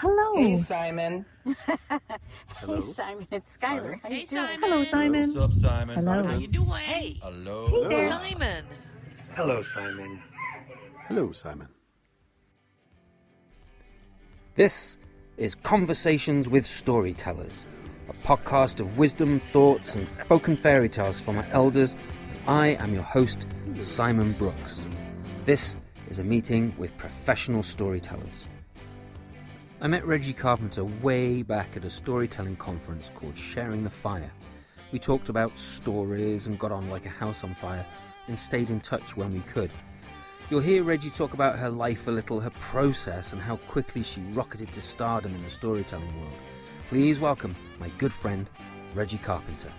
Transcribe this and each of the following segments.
Hello. Hey, Simon. Hey, Simon, it's Skylar. How you doing? Simon. Hello, Simon. What's up, Simon? Hello. How you doing? Hey. Hello. Hey there. Simon. Hello, Simon. Hello, Simon. This is Conversations with Storytellers, a podcast of wisdom, thoughts, and spoken fairy tales from our elders. I am your host, Simon Brooks. This is a meeting with professional storytellers. I met Regi Carpenter way back at a storytelling conference called Sharing the Fire. We talked about stories and got on like a house on fire and stayed in touch when we could. You'll hear Regi talk about her life a little, her process, and how quickly she rocketed to stardom in the storytelling world. Please welcome my good friend, Regi Carpenter.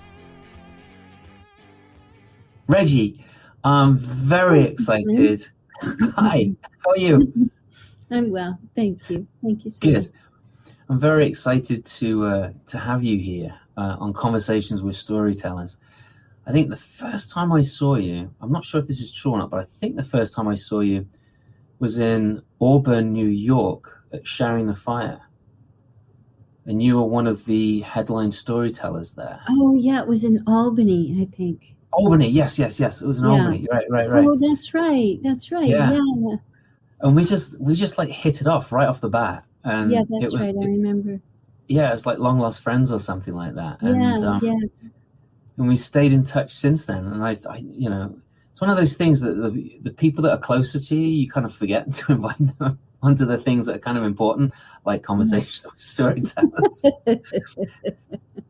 Regi, I'm very excited. Hi, how are you? I'm well, thank you. Thank you so much. Good. I'm very excited to have you here on Conversations with Storytellers. I think the first time I saw you, I'm not sure if this is true or not, but I think the first time I saw you was in Auburn, New York at Sharing the Fire. And you were one of the headline storytellers there. Oh yeah, it was in Albany, I think. Albany, yes. It was in Albany. Right. Oh, that's right. Yeah. And we just like hit it off right off the bat. And Yeah, that's right. I remember. Yeah, it's like long lost friends or something like that. And, Yeah. And we stayed in touch since then. And I it's one of those things that the people that are closer to you, you kind of forget to invite them onto the things that are kind of important, like Conversations with Storytellers.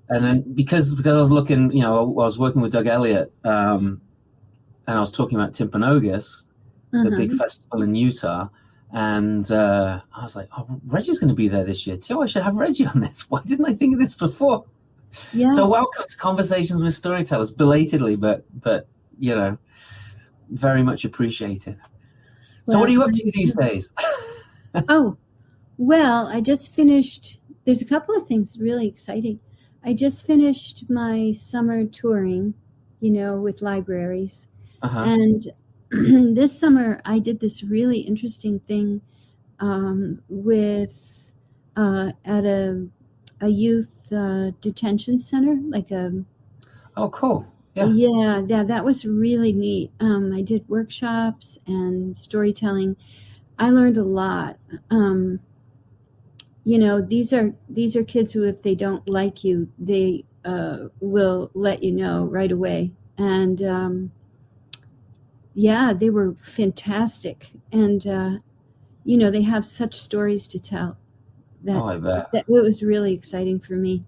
And then because I was looking, I was working with Doug Elliott, and I was talking about Timpanogos, the big festival in Utah. And I was like, oh, Regi's going to be there this year too. I should have Regi on this. Why didn't I think of this before? Yeah. So welcome to Conversations with Storytellers, belatedly, but very much appreciated. So what are you up to these days? Oh, well, I just finished. There's a couple of things really exciting. I just finished my summer touring, with libraries. And this summer I did this really interesting thing with at a youth detention center, like a. Oh, cool. Yeah, that was really neat. I did workshops and storytelling. I learned a lot. These are kids who, if they don't like you, they will let you know right away. And they were fantastic. And they have such stories to tell. I bet. That it was really exciting for me.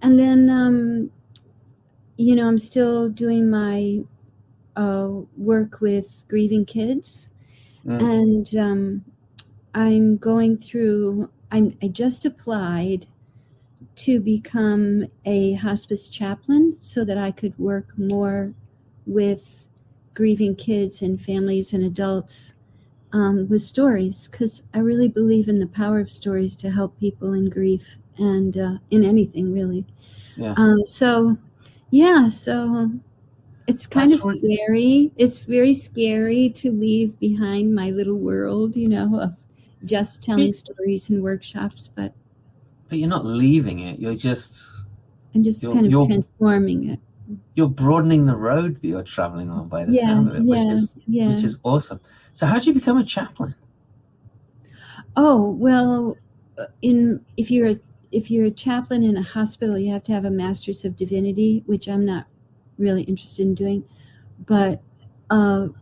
And then I'm still doing my work with grieving kids. And I'm going through, I just applied to become a hospice chaplain so that I could work more with grieving kids and families and adults with stories, because I really believe in the power of stories to help people in grief and in anything, really. Yeah. So it's kind of scary. It's very scary to leave behind my little world, of just telling stories and workshops, but you're not leaving it. I'm just kind of transforming it. You're broadening the road that you're traveling on by the sound of it, which is awesome. So how did you become a chaplain? Oh, well, if you're a chaplain in a hospital, you have to have a Master's of Divinity, which I'm not really interested in doing. But to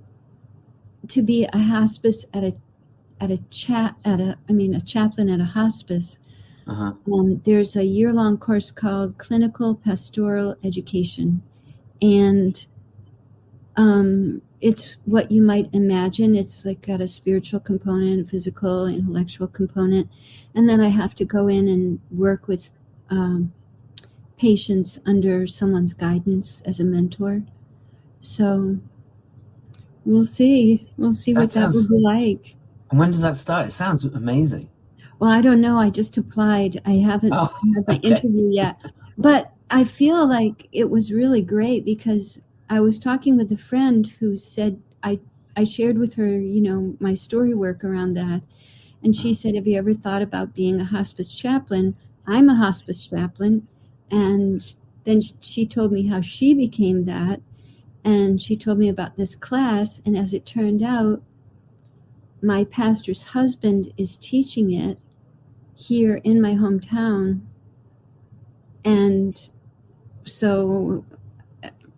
be a hospice a chaplain at a hospice, there's a year-long course called Clinical Pastoral Education, and it's what you might imagine. It's like got a spiritual component, physical, intellectual component, and then I have to go in and work with patients under someone's guidance as a mentor. So we'll see what that will be like. And when does that start? It sounds amazing. Well, I don't know. I just applied. I haven't had my interview yet. But I feel like it was really great because I was talking with a friend who said I shared with her, my story work around that. And she said, have you ever thought about being a hospice chaplain? I'm a hospice chaplain. And then she told me how she became that. And she told me about this class. And as it turned out, my pastor's husband is teaching it here in my hometown. And so,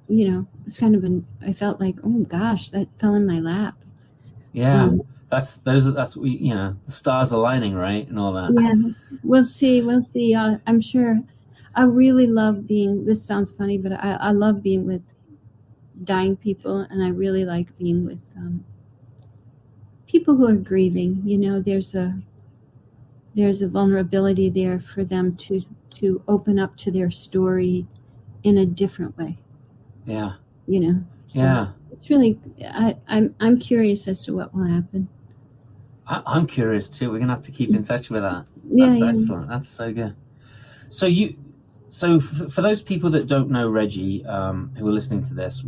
it's kind of I felt like, oh gosh, that fell in my lap. Yeah. That's the stars aligning, right? And all that. Yeah, we'll see. I'm sure I really love this sounds funny, but I love being with dying people, and I really like being with people who are grieving. There's a vulnerability there for them to open up to their story in a different way. Yeah. So it's really I'm curious as to what will happen. I'm curious too. We're gonna have to keep in touch with that. That's excellent. That's so good. So for those people that don't know Regi, who are listening to this,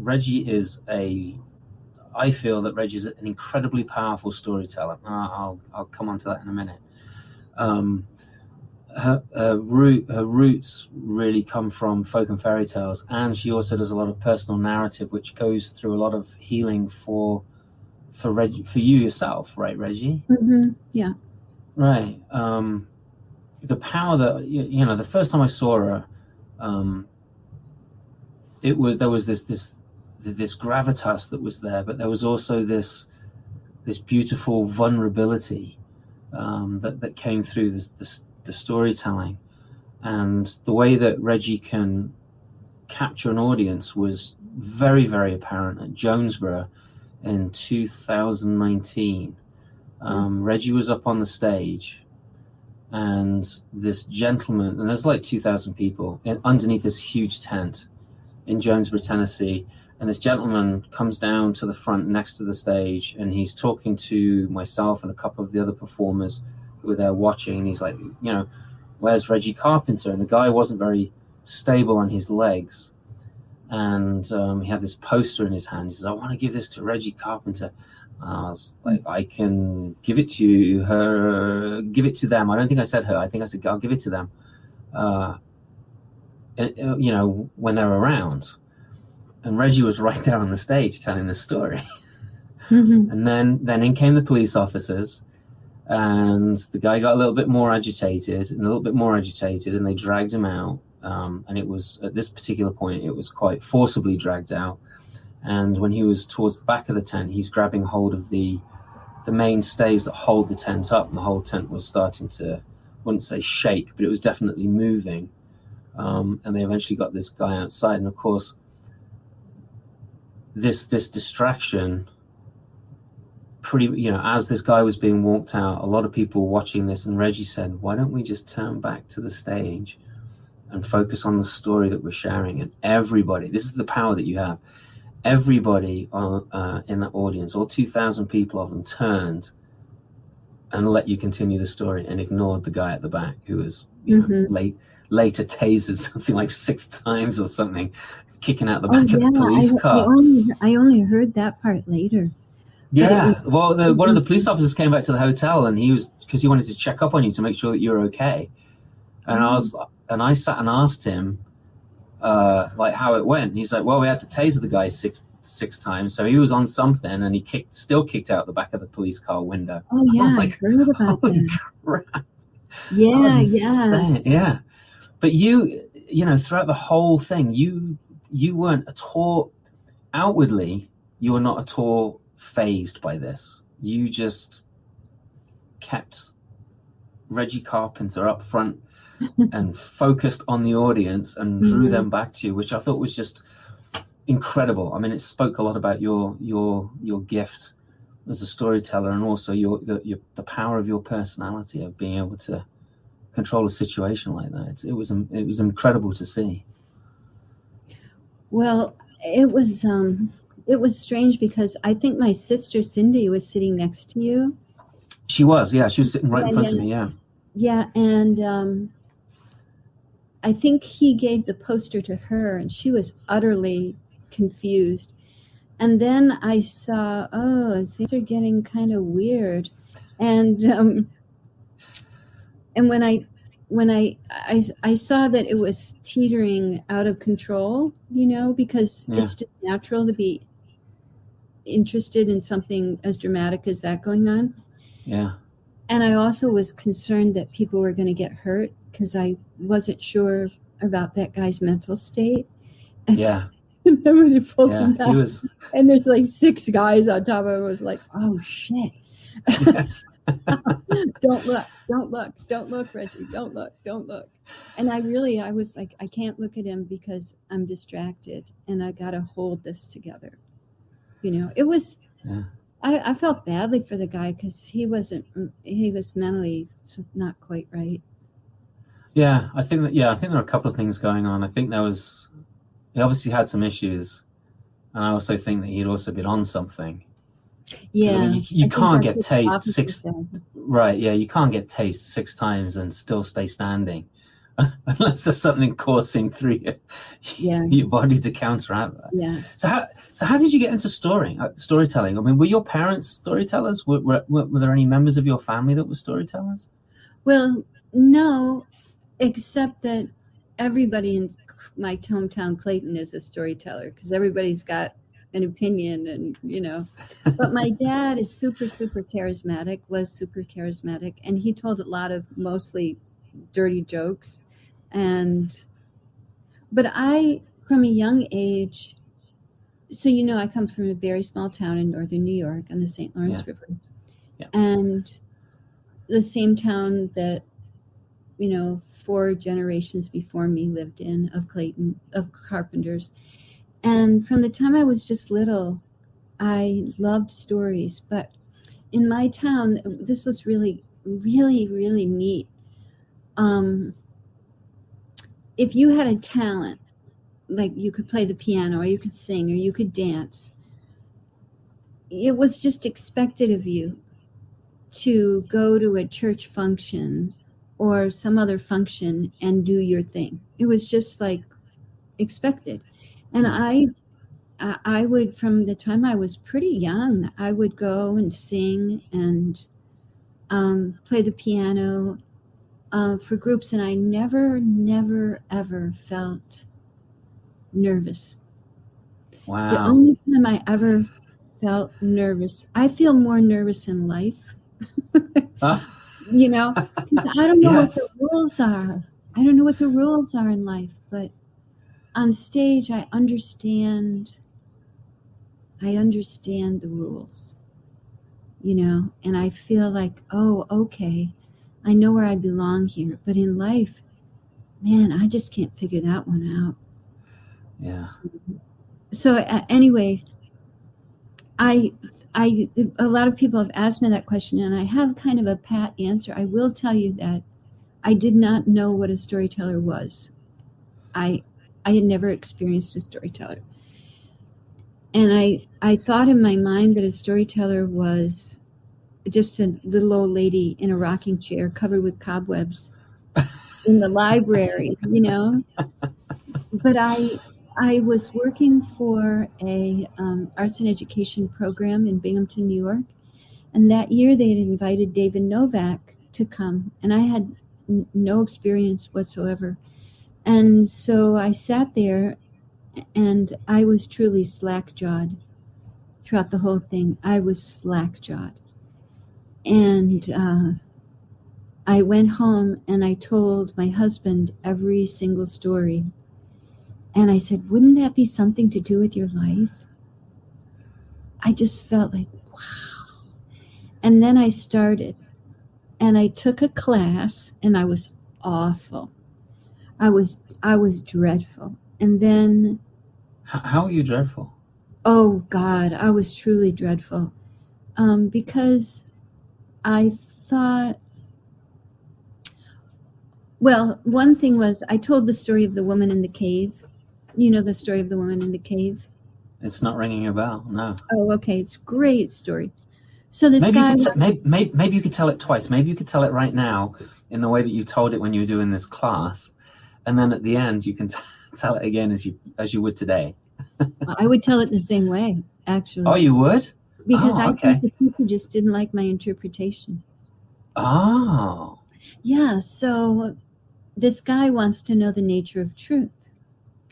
I feel that Regi is an incredibly powerful storyteller. I'll come on to that in a minute. Her roots really come from folk and fairy tales, and she also does a lot of personal narrative, which goes through a lot of healing for you yourself, right, Regi? Mm-hmm. Yeah. Right. The power that the first time I saw her, there was this gravitas that was there, but there was also this beautiful vulnerability that came through the storytelling, and the way that Regi can capture an audience was very, very apparent at Jonesboro in 2019. Regi was up on the stage, and this gentleman, and there's like 2,000 people underneath this huge tent in Jonesboro, Tennessee, and this gentleman comes down to the front next to the stage, and he's talking to myself and a couple of the other performers who were there watching, and he's like, where's Regi Carpenter? And the guy wasn't very stable on his legs, and he had this poster in his hand. He says, I want to give this to Regi Carpenter. I was like, I can give it to her, give it to them. I don't think I said her. I think I said, I'll give it to them, when they're around. And Regi was right there on the stage telling the story. Mm-hmm. And then in came the police officers, and the guy got a little bit more agitated, and they dragged him out. And it was at this particular point, it was quite forcibly dragged out. And when he was towards the back of the tent, he's grabbing hold of the main stays that hold the tent up, and the whole tent was starting to, I wouldn't say shake, but it was definitely moving. And they eventually got this guy outside. And of course, this distraction, as this guy was being walked out, a lot of people were watching this, and Regi said, why don't we just turn back to the stage and focus on the story that we're sharing? And everybody, this is the power that you have, everybody in the audience, all 2,000 people of them, turned and let you continue the story and ignored the guy at the back who was later tasered something like 6 times or something, kicking out the back of the police car. I only heard that part later. Yeah, one of the police officers came back to the hotel, and because he wanted to check up on you to make sure that you were okay. And I sat and asked him how it went. And he's like, well, we had to taser the guy six times, so he was on something, and he still kicked out the back of the police car window. Oh yeah, I heard about that. Crap. Yeah. But you throughout the whole thing, you weren't at all outwardly. You were not at all phased by this. You just kept Regi Carpenter up front and focused on the audience and drew them back to you, which I thought was just incredible. I mean, it spoke a lot about your gift as a storyteller, and also the power of your personality of being able to control a situation like that. It was incredible to see. Well, it was strange because I think my sister Cindy was sitting next to you. She was sitting right in front of me. Yeah, and I think he gave the poster to her, and she was utterly confused. And then I saw, things are getting kind of weird. And And when I saw that it was teetering out of control, because it's just natural to be interested in something as dramatic as that going on. Yeah. And I also was concerned that people were going to get hurt because I wasn't sure about that guy's mental state. Yeah. And then when he pulled him back, he was... and there's like 6 guys on top of it, I was like, oh shit. Yes. Don't look, Reggie, don't look. And I was like, I can't look at him because I'm distracted and I got to hold this together. It was, I felt badly for the guy because he was mentally not quite right. Yeah, I think there are a couple of things going on. I think he obviously had some issues, and I also think that he'd also been on something. Yeah, I mean, you can't get tased 6. Right? Yeah, you can't get tased 6 times and still stay standing, unless there's something coursing through your body to counteract that. Yeah. So how did you get into storytelling? I mean, were your parents storytellers? Were there any members of your family that were storytellers? Well, no, except that everybody in my hometown, Clayton, is a storyteller because everybody's got an opinion, and but my dad is super charismatic, was super charismatic, and he told a lot of mostly dirty jokes. But I, from a young age, so I come from a very small town in northern New York on the St. Lawrence River, and the same town that 4 generations before me lived in, of Clayton, of Carpenters. And from the time I was just little, I loved stories. But in my town, this was really, really, really neat. If you had a talent, like you could play the piano or you could sing or you could dance, it was just expected of you to go to a church function or some other function and do your thing. It was just like expected. And I would, from the time I was pretty young, I would go and sing and play the piano for groups, and I never, ever felt nervous. Wow. The only time I ever felt nervous, I feel more nervous in life. I don't know what the rules are. I don't know what the rules are in life, but on stage, I understand the rules, and I feel like, oh, okay, I know where I belong here. But in life, man, I just can't figure that one out. Yeah. So anyway, a lot of people have asked me that question, and I have kind of a pat answer. I will tell you that I did not know what a storyteller was. I had never experienced a storyteller. And I thought in my mind that a storyteller was just a little old lady in a rocking chair covered with cobwebs in the library, But I was working for a arts and education program in Binghamton, New York. And that year they had invited David Novak to come. And I had no experience whatsoever. And so I sat there, and I was truly slack-jawed throughout the whole thing. I was slack-jawed. And I went home and I told my husband every single story. And I said, wouldn't that be something to do with your life? I just felt like, wow. And then I started, and I took a class, and I was awful. I was dreadful. And then... How are you dreadful? Oh, God, I was truly dreadful. Because I thought... Well, one thing was, I told the story of the woman in the cave. You know the story of the woman in the cave? It's not ringing a bell, no. Oh, okay. It's a great story. So this maybe guy... maybe you could tell it twice. Maybe you could tell it right now in the way that you told it when you were doing this class. And then at the end, you can tell it again as you would today. I would tell it the same way, actually. Oh, you would? Because I think the teacher just didn't like my interpretation. Oh. Yeah, so this guy wants to know the nature of truth.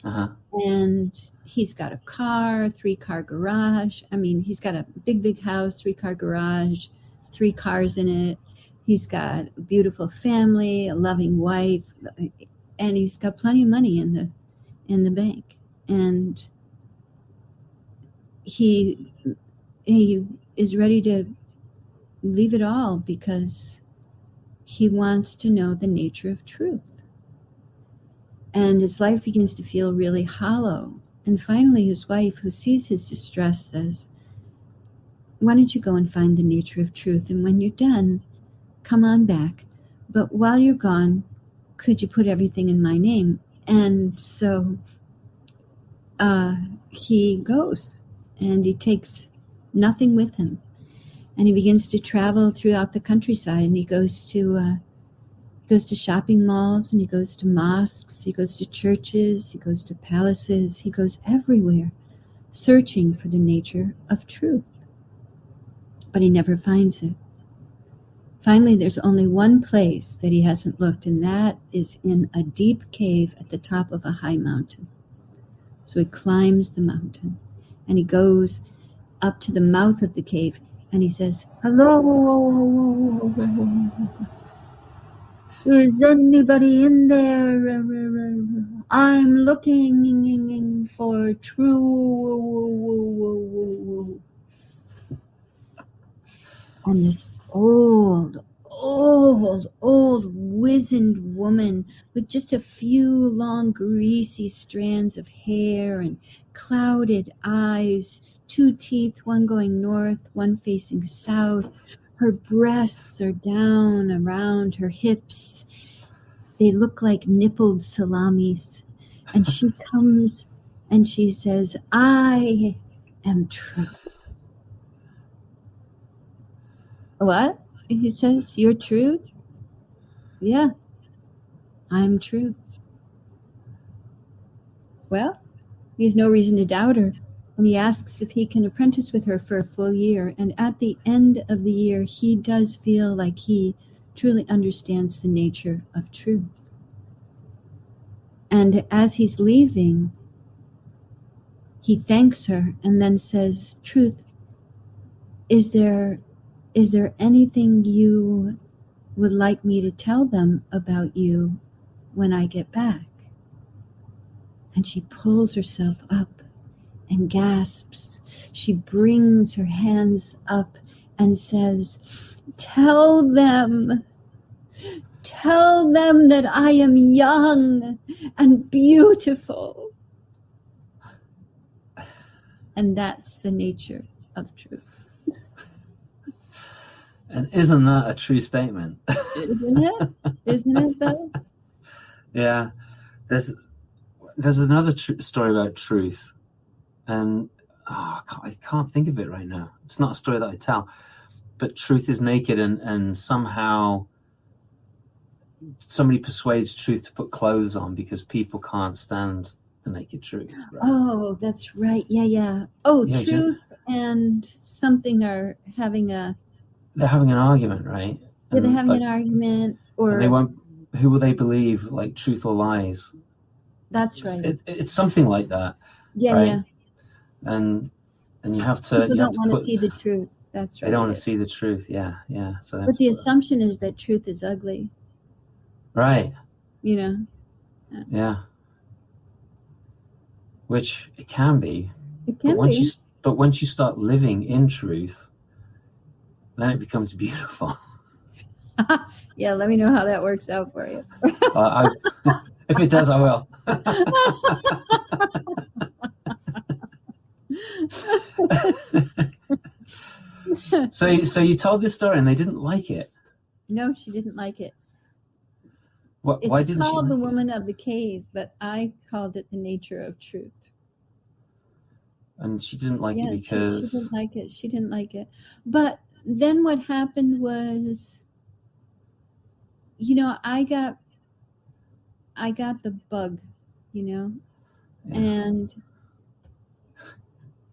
Uh-huh. And he's got a car, 3-car garage. I mean, he's got a big house, 3-car garage, 3 cars in it. He's got a beautiful family, a loving wife, and he's got plenty of money in the bank. And he is ready to leave it all because he wants to know the nature of truth. And his life begins to feel really hollow. And finally, his wife, who sees his distress, says, why don't you go and find the nature of truth? And when you're done, come on back. But while you're gone, could you put everything in my name? And so he goes, and he takes nothing with him. And he begins to travel throughout the countryside, and he goes to shopping malls, and he goes to mosques, he goes to churches, he goes to palaces, he goes everywhere searching for the nature of truth. But he never finds it. Finally, there's only one place that he hasn't looked, and that is in a deep cave at the top of a high mountain. So he climbs the mountain, and he goes up to the mouth of the cave, and he says, hello, is anybody in there? I'm looking for truth. And this old, wizened woman with just a few long, greasy strands of hair and clouded eyes, 2 teeth, one going north, one facing south. Her breasts are down around her hips. They look like nippled salamis. And she comes and she says, I am truth. What? He says, you're truth? Yeah, I'm truth. Well, he has no reason to doubt her. And he asks if he can apprentice with her for a full year. And at the end of the year, he does feel like he truly understands the nature of truth. And as he's leaving, he thanks her and then says, truth, is there anything you would like me to tell them about you when I get back? And she pulls herself up and gasps. She brings her hands up and says, tell them that I am young and beautiful. And that's the nature of truth. And isn't that a true statement? Isn't it? Isn't it though? Yeah. There's another story about truth. And I can't think of it right now. It's not a story that I tell. But truth is naked, and somehow somebody persuades truth to put clothes on because people can't stand the naked truth. Right? Oh, that's right. Yeah. Oh, yeah, truth and something are having they're having an argument, right? Yeah, they're having an argument, or they won't. Who will they believe, like truth or lies? That's right. It's something like that. Yeah, right? yeah. And you have to. People don't want to see the truth. That's right. They don't want to see the truth. Yeah. So. But the assumption is that truth is ugly. Right. You know. Yeah. Which it can be. It can be. But once you start living in truth, then it becomes beautiful. Yeah, let me know how that works out for you. If it does, I will. So you told this story and they didn't like it. No, she didn't like it. Why didn't she? It's called The Woman of the Cave, but I called it The Nature of Truth. And she didn't like it because she didn't like it. She didn't like it. But then what happened was, I got the bug, yeah. And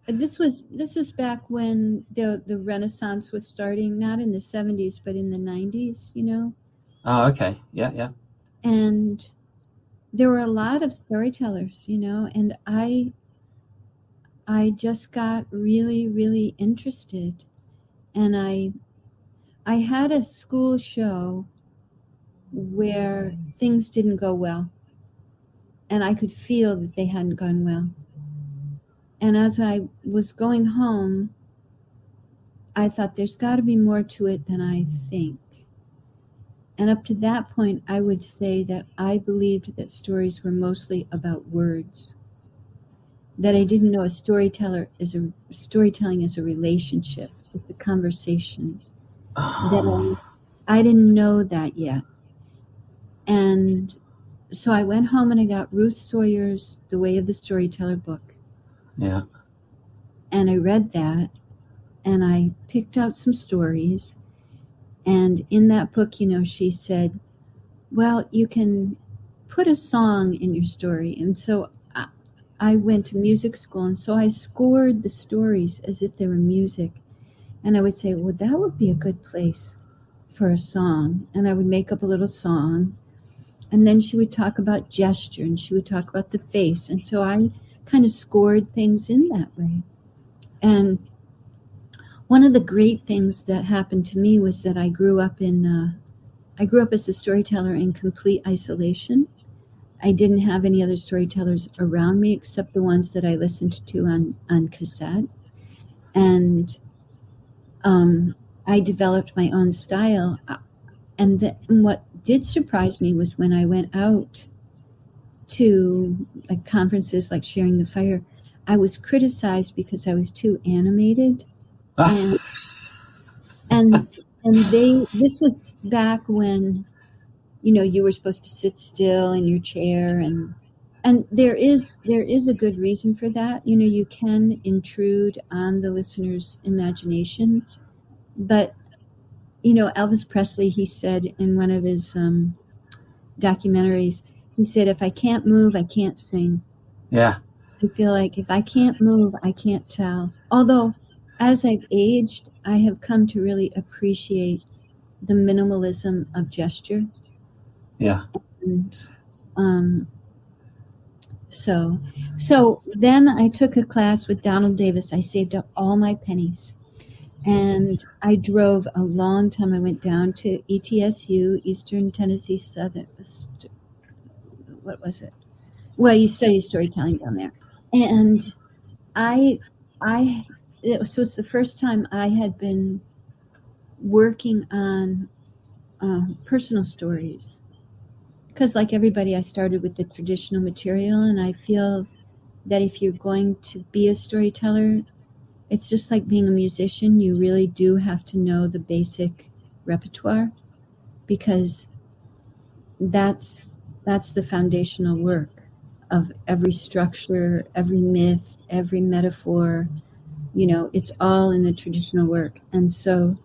this was back when the Renaissance was starting, not in the 70s, but in the 90s, Oh, okay. Yeah. And there were a lot of storytellers, and I just got really, really interested. And I had a school show where things didn't go well, and I could feel that they hadn't gone well. And as I was going home, I thought there's got to be more to it than I think. And up to that point, I would say that I believed that stories were mostly about words. That I didn't know storytelling is a relationship. It's a conversation. That I didn't know that yet. And so I went home and I got Ruth Sawyer's The Way of the Storyteller book. Yeah. And I read that, and I picked out some stories. And in that book, she said, well, you can put a song in your story. And so I went to music school, and so I scored the stories as if they were music. And I would say, well, that would be a good place for a song. And I would make up a little song. And then she would talk about gesture, and she would talk about the face. And so I kind of scored things in that way. And one of the great things that happened to me was that I grew up as a storyteller in complete isolation. I didn't have any other storytellers around me except the ones that I listened to on cassette. And I developed my own style. And what did surprise me was when I went out to conferences like Sharing the Fire, I was criticized because I was too animated. And this was back when, you were supposed to sit still in your chair, and there is a good reason for that. You can intrude on the listener's imagination, but Elvis Presley, he said in one of his documentaries, he said, if I can't move, I can't sing. Yeah. I feel like if I can't move, I can't tell. Although as I've aged, I have come to really appreciate the minimalism of gesture. Yeah. And so then I took a class with Donald Davis. I saved up all my pennies, and I drove a long time. I went down to ETSU, Eastern Tennessee Southern. What was it? Well, you study storytelling down there, and it was the first time I had been working on personal stories. Because like everybody, I started with the traditional material, and I feel that if you're going to be a storyteller, it's just like being a musician. You really do have to know the basic repertoire, because that's the foundational work of every structure, every myth, every metaphor. It's all in the traditional work. And so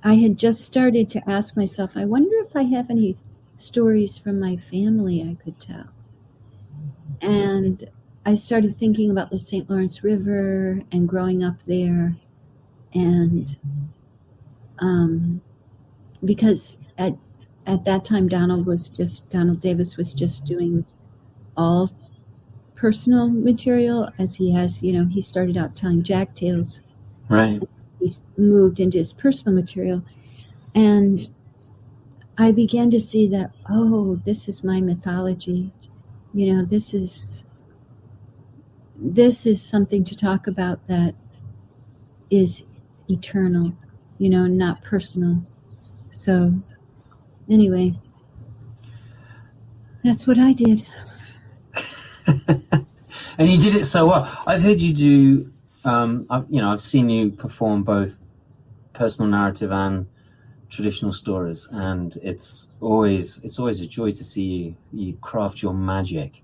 I had just started to ask myself, I wonder if I have any stories from my family I could tell. And I started thinking about the St. Lawrence River and growing up there. And because at that time, Donald Davis was just doing all personal material, as he has, he started out telling Jack tales. Right. He moved into his personal material. And I began to see that, this is my mythology. This is something to talk about that is eternal, not personal. So anyway, that's what I did. And you did it so well. I've heard you do, I've seen you perform both personal narrative and traditional stories, and it's always a joy to see you craft your magic.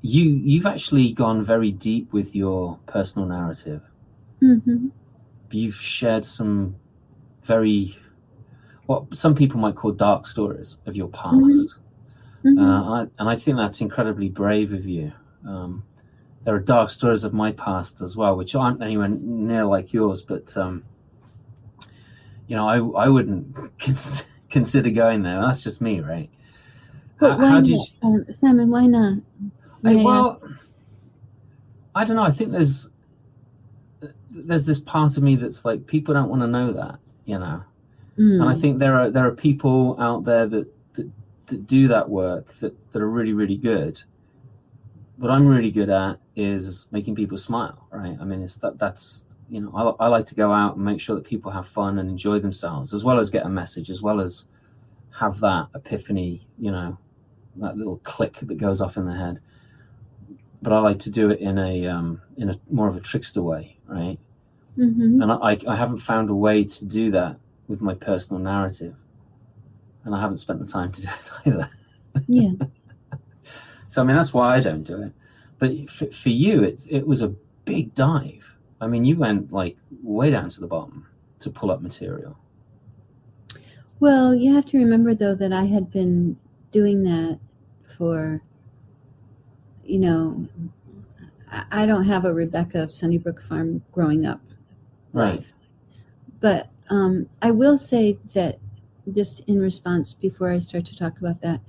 You've actually gone very deep with your personal narrative. Mm-hmm. You've shared some what some people might call dark stories of your past. Mm-hmm. And I think that's incredibly brave of you. There are dark stories of my past as well, which aren't anywhere near like yours, but I wouldn't consider going there. That's just me, right? But why not? Simon, why not? I don't know. I think there's this part of me that's like, people don't want to know that, and I think there are people out there that do that work that are really, really good. What I'm really good at is making people smile, right? I mean, that's I like to go out and make sure that people have fun and enjoy themselves, as well as get a message, as well as have that epiphany, that little click that goes off in the head. But I like to do it in a more of a trickster way, right? And I haven't found a way to do that with my personal narrative, and I haven't spent the time to do it either. Yeah. So I mean, that's why I don't do it. But for you, it was a big dive. I mean, you went like way down to the bottom to pull up material. Well, you have to remember, though, that I had been doing that for, I don't have a Rebecca of Sunnybrook Farm growing up life. But I will say that, just in response, before I start to talk about that,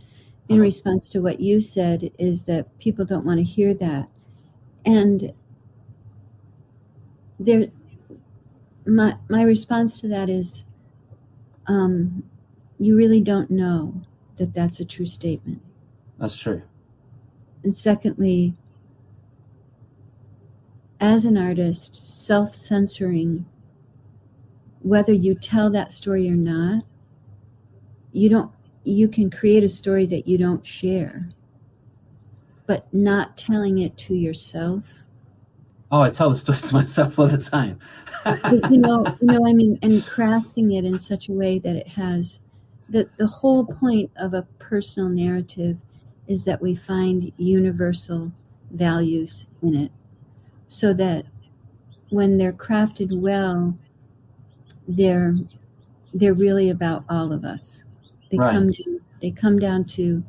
in response to what you said, is that people don't want to hear that. And my response to that is, you really don't know that that's a true statement. That's true. And secondly, as an artist, self-censoring, whether you tell that story or not, you can create a story that you don't share, but not telling it to yourself. Oh, I tell the story to myself all the time. I mean, and crafting it in such a way that it has the whole point of a personal narrative is that we find universal values in it, so that when they're crafted well, they're really about all of us. They come down to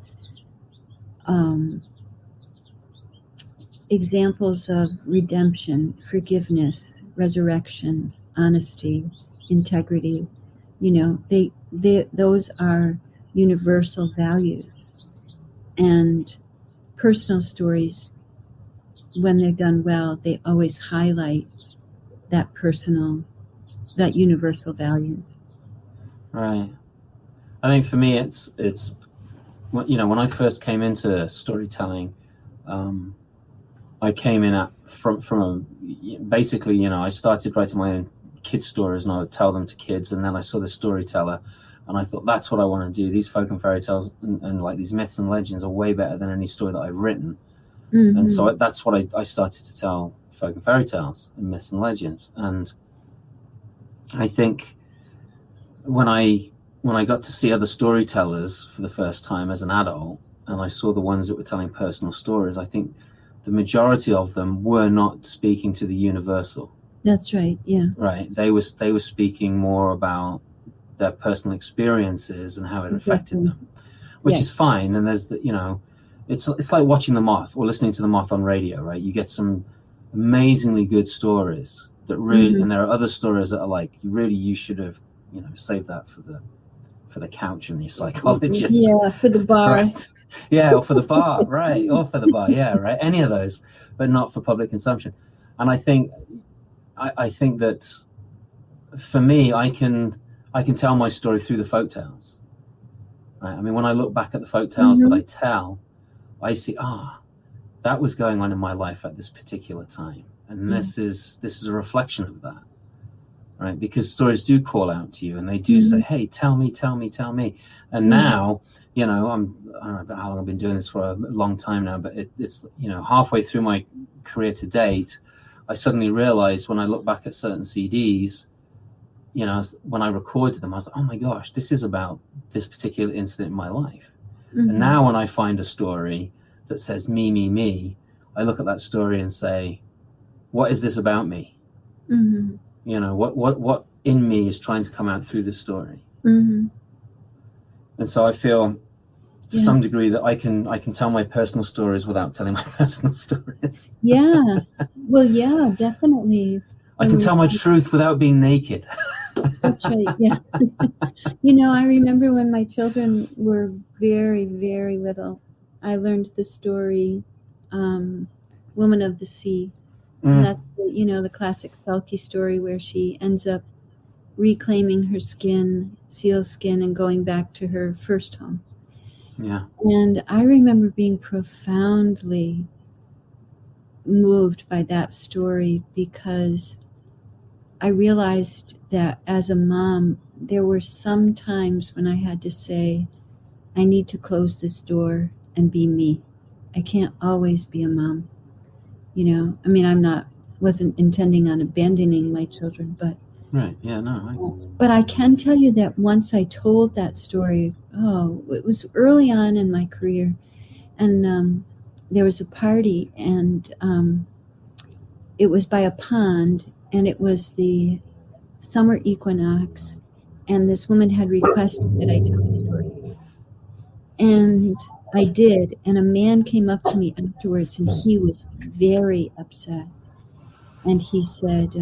examples of redemption, forgiveness, resurrection, honesty, integrity. Those are universal values. And personal stories, when they're done well, they always highlight that universal value. Right. I think for me, it's when I first came into storytelling, I came in from basically, I started writing my own kids' stories, and I would tell them to kids, and then I saw the storyteller, and I thought, that's what I want to do. These folk and fairy tales and like these myths and legends are way better than any story that I've written. And so that's what I started to tell folk and fairy tales and myths and legends. And I think when I got to see other storytellers for the first time as an adult, and I saw the ones that were telling personal stories, I think the majority of them were not speaking to the universal. That's right. Yeah. Right. They were speaking more about their personal experiences and how it affected them, which is fine. And there's it's like watching the Moth or listening to the Moth on radio, right? You get some amazingly good stories that really, and there are other stories that are like, you should have, saved that for the couch and your psychologist. Yeah, for the bar. Right? Yeah, or for the bar, right? Or for the bar, yeah, right. Any of those, but not for public consumption. And I think that for me, I can tell my story through the folktales. Right? I mean, when I look back at the folktales that I tell, I see, that was going on in my life at this particular time, and this is a reflection of that, right? Because stories do call out to you, and they do say, "Hey, tell me." And now, I don't know how long I've been doing this for, a long time now, but it's halfway through my career to date, I suddenly realized when I look back at certain CDs, when I recorded them, I was like, oh my gosh, this is about this particular incident in my life. And now when I find a story that says me, I look at that story and say, what is this about me? What in me is trying to come out through this story? And so I feel to some degree that I can tell my personal stories without telling my personal stories. Yeah. Well, yeah, definitely. I can tell my truth without being naked. That's right. Yeah. You know, I remember when my children were very, very little, I learned the story, Woman of the Sea. And that's, the classic Selkie story where she ends up reclaiming her skin, seal skin, and going back to her first home. Yeah. And I remember being profoundly moved by that story because I realized that as a mom, there were some times when I had to say, I need to close this door and be me. I can't always be a mom. I mean, wasn't intending on abandoning my children, but Right. Yeah. No. but I can tell you that once I told that story, it was early on in my career, and there was a party, and it was by a pond, and it was the summer equinox, and this woman had requested that I tell the story. And I did, and a man came up to me afterwards, and he was very upset. And he said,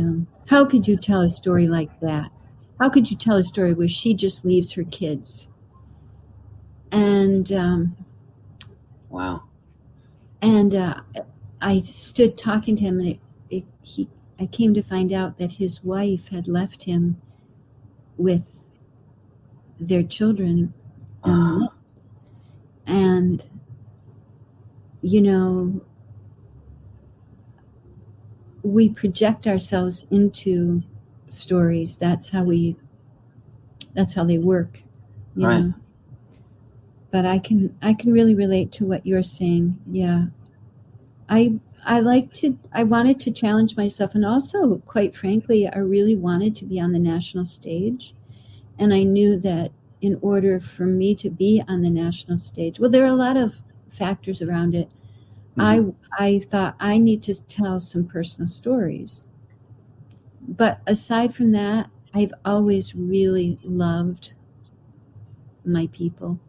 how could you tell a story like that? How could you tell a story where she just leaves her kids? And wow. And I stood talking to him, and I came to find out that his wife had left him with their children, and we project ourselves into stories. That's how they work, you right. know. But I can really relate to what you're saying. Yeah. I wanted to challenge myself, and also, quite frankly, I really wanted to be on the national stage. And I knew that in order for me to be on the national stage, well, there are a lot of factors around it. Mm-hmm. I thought I need to tell some personal stories. But aside from that, I've always really loved my people,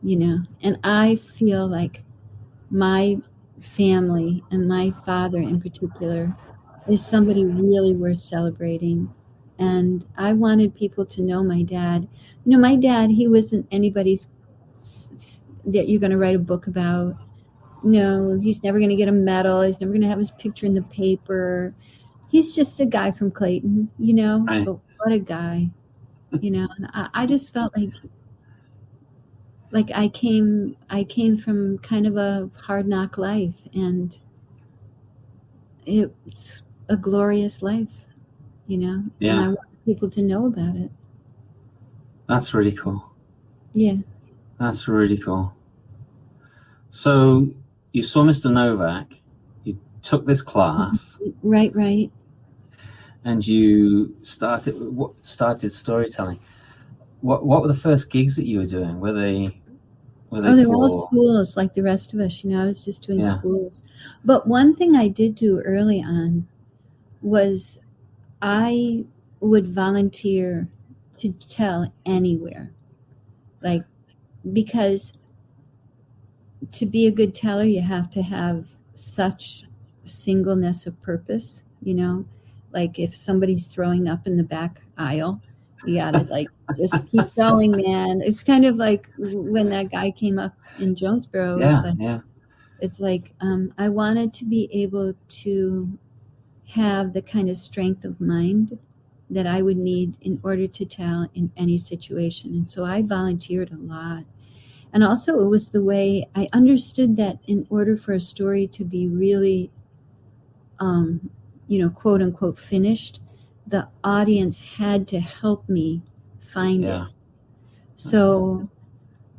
and I feel like my family, and my father in particular, is somebody really worth celebrating. And I wanted people to know my dad. My dad, he wasn't anybody's that you're going to write a book about. No, he's never going to get a medal. He's never going to have his picture in the paper. He's just a guy from Clayton, Right. But what a guy, and I just felt like I came from kind of a hard knock life, and it's a glorious life, Yeah. And I want people to know about it. That's really cool. Yeah. That's really cool. So you saw Mr. Novak, you took this class. Right. And you started storytelling. What were the first gigs that you were doing? Were they they were all schools like the rest of us. I was just doing schools. But one thing I did do early on was I would volunteer to tell anywhere. Because to be a good teller, you have to have such singleness of purpose, Like if somebody's throwing up in the back aisle, you gotta just keep going, man. It's kind of like when that guy came up in Jonesboro. It's like I wanted to be able to have the kind of strength of mind that I would need in order to tell in any situation. And so I volunteered a lot. And also it was the way I understood that in order for a story to be really, quote unquote finished, the audience had to help me find it. So,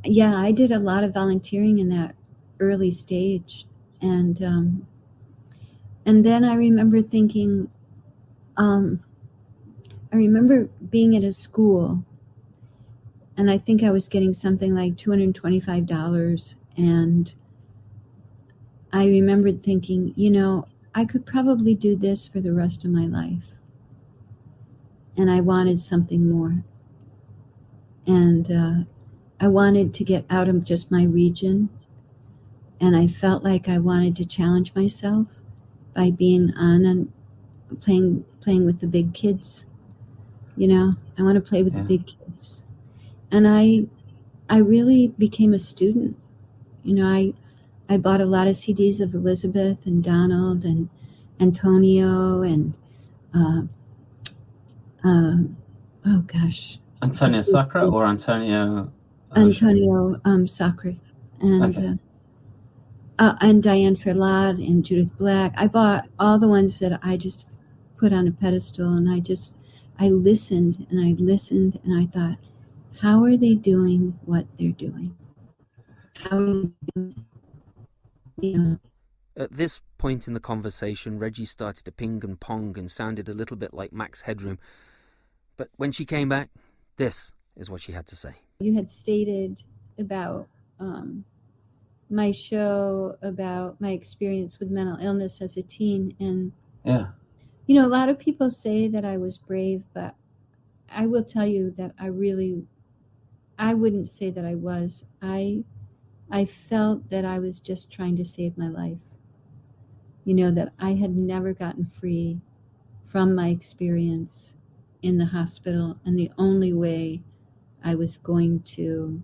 I did a lot of volunteering in that early stage. And then I remember thinking, I remember being at a school, and I think I was getting something like $225. And I remembered thinking, I could probably do this for the rest of my life. And I wanted something more. And I wanted to get out of just my region. And I felt like I wanted to challenge myself by being on and playing with the big kids. You know, I want to play with Yeah. the big kids. And I really became a student. You know, I bought a lot of CDs of Elizabeth and Donald and Antonio and oh gosh, Antonio Sacre or Antonio? Antonio Sacre and and Diane Ferlat and Judith Black. I bought all the ones that I just put on a pedestal, and I listened and I listened and I thought, how are they doing what they're doing? How are they doing? You know. At this point in the conversation, Regi started to ping and pong and sounded a little bit like Max Headroom. But when she came back, this is what she had to say. You had stated about my show, about my experience with mental illness as a teen. And, you know, a lot of people say that I was brave, but I will tell you that I wouldn't say that I was. I felt that I was just trying to save my life. You know, that I had never gotten free from my experience in the hospital, and the only way I was going to